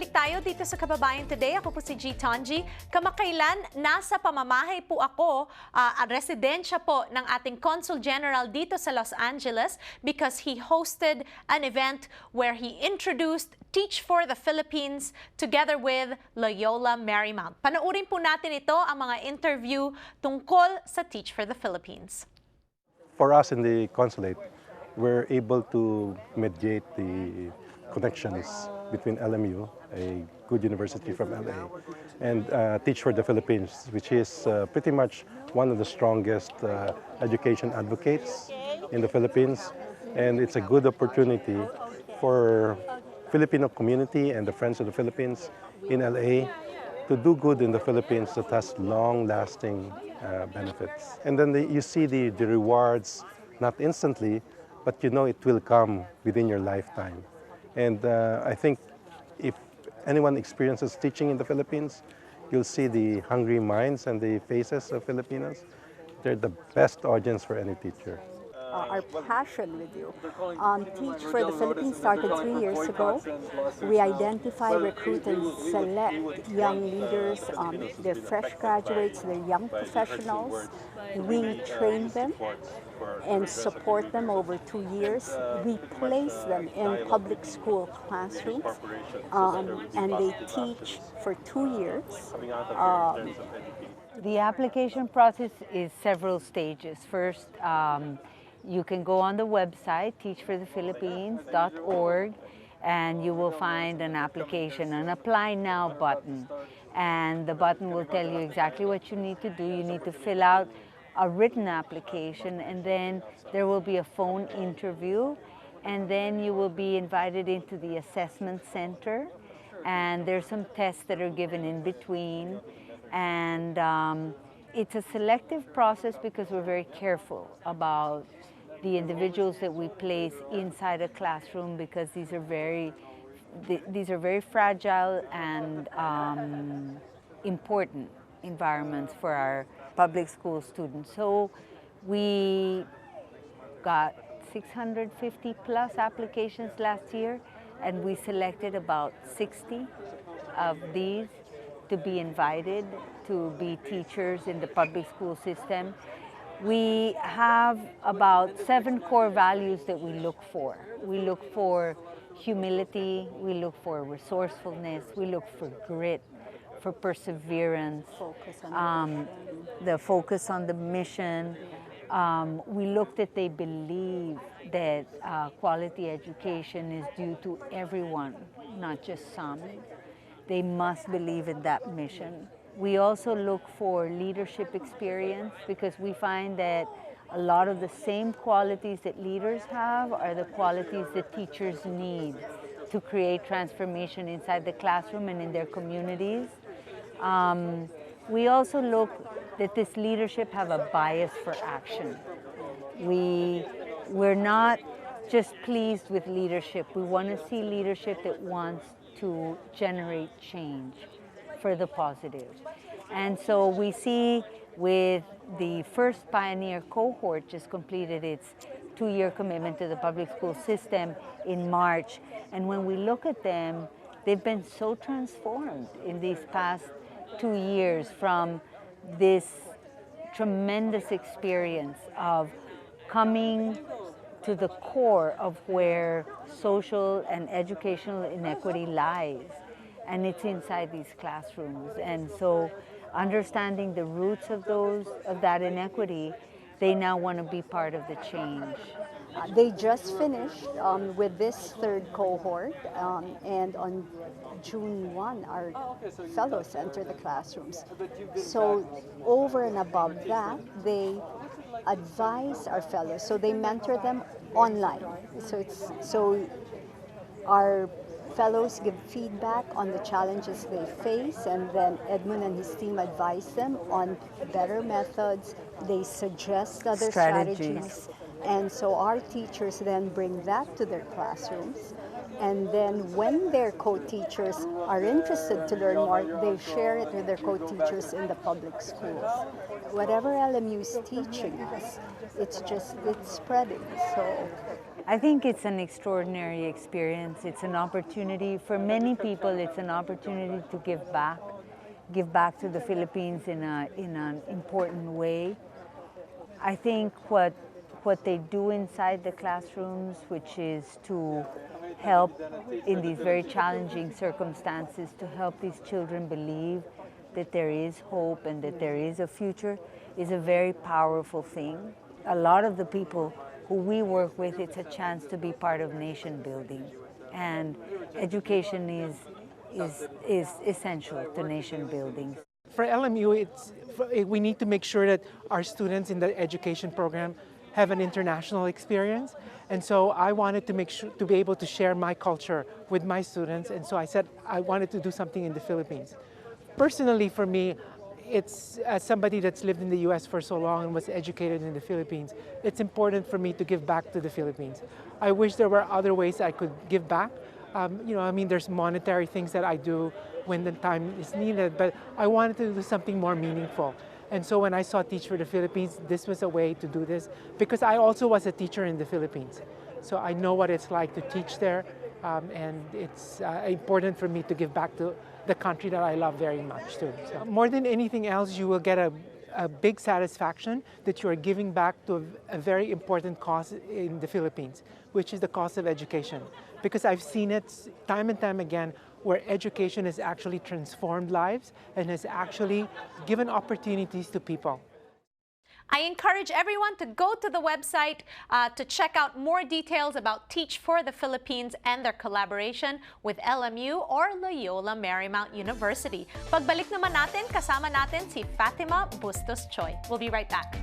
Balik tayo dito sa Kababayan Today. Ako po si G. Tonji. Kamakailan, nasa pamamahay po ako, residensya po ng ating Consul General dito sa Los Angeles because he hosted an event where he introduced Teach for the Philippines together with Loyola Marymount. Panoorin po natin ito, ang mga interview tungkol sa Teach for the Philippines. For us in the consulate, we're able to mediate the connections between LMU, a good university from LA, and Teach for the Philippines, which is pretty much one of the strongest education advocates in the Philippines. And it's a good opportunity for Filipino community and the Friends of the Philippines in LA to do good in the Philippines that has long-lasting benefits. And then you see the rewards, not instantly, but you know it will come within your lifetime. And I think if anyone experiences teaching in the Philippines, you'll see the hungry minds and the faces of Filipinos. They're the best audience for any teacher. Our passion with you. Teach for the Philippines started 3 years ago. We identify, recruit, and select young leaders. They're fresh graduates, they're young professionals. We train them and support them over 2 years. We place them in public school classrooms, and they teach for 2 years. The application process is several stages. First, you can go on the website, teachforthephilippines.org, and you will find an application, an Apply Now button. And the button will tell you exactly what you need to do. You need to fill out a written application, and then there will be a phone interview, and then you will be invited into the assessment center, and there's some tests that are given in between. And it's a selective process because we're very careful about the individuals that we place inside a classroom, because these are very fragile and important environments for our public school students. So we got 650 plus applications last year, and we selected about 60 of these to be invited to be teachers in the public school system. We have about 7 core values that we look for. We look for humility, we look for resourcefulness, we look for grit, for perseverance, the focus on the mission. We look that they believe that quality education is due to everyone, not just some. They must believe in that mission. We also look for leadership experience, because we find that a lot of the same qualities that leaders have are the qualities that teachers need to create transformation inside the classroom and in their communities. We also look that this leadership have a bias for action. We're not just pleased with leadership. We want to see leadership that wants to generate change for the positive. And so we see with the first Pioneer cohort just completed its 2-year commitment to the public school system in March. And when we look at them, they've been so transformed in these past 2 years from this tremendous experience of coming to the core of where social and educational inequity lies. And it's inside these classrooms. And so understanding the roots of that inequity, they now want to be part of the change. They just finished with this 3rd cohort, and on June 1, our fellows enter the classrooms. So over and above that, they advise our fellows, so they mentor them online. So our fellows give feedback on the challenges they face, and then Edmund and his team advise them on better methods. They suggest other strategies. And so our teachers then bring that to their classrooms. And then when their co-teachers are interested to learn more, they share it with their co-teachers in the public schools. Whatever LMU is teaching us, it's spreading. So I think it's an extraordinary experience. It's an opportunity for many people. It's an opportunity to give back to the Philippines in an important way. I think what they do inside the classrooms, which is to help in these very challenging circumstances, to help these children believe that there is hope and that there is a future, is a very powerful thing. A lot of the people who we work with, it's a chance to be part of nation building. And education is essential to nation building. For LMU, we need to make sure that our students in the education program have an international experience. And so I wanted to make sure to be able to share my culture with my students. And so I said I wanted to do something in the Philippines. Personally, for me, it's as somebody that's lived in the US for so long and was educated in the Philippines, it's important for me to give back to the Philippines. I wish there were other ways I could give back. There's monetary things that I do when the time is needed, but I wanted to do something more meaningful. And so when I saw Teach for the Philippines, this was a way to do this, because I also was a teacher in the Philippines. So I know what it's like to teach there, and it's important for me to give back to the country that I love very much too. So more than anything else, you will get a big satisfaction that you are giving back to a very important cause in the Philippines, which is the cause of education. Because I've seen it time and time again, where education has actually transformed lives and has actually given opportunities to people. I encourage everyone to go to the website to check out more details about Teach for the Philippines and their collaboration with LMU or Loyola Marymount University. Pagbalik naman natin, kasama natin si Fatima Bustos Choi. We'll be right back.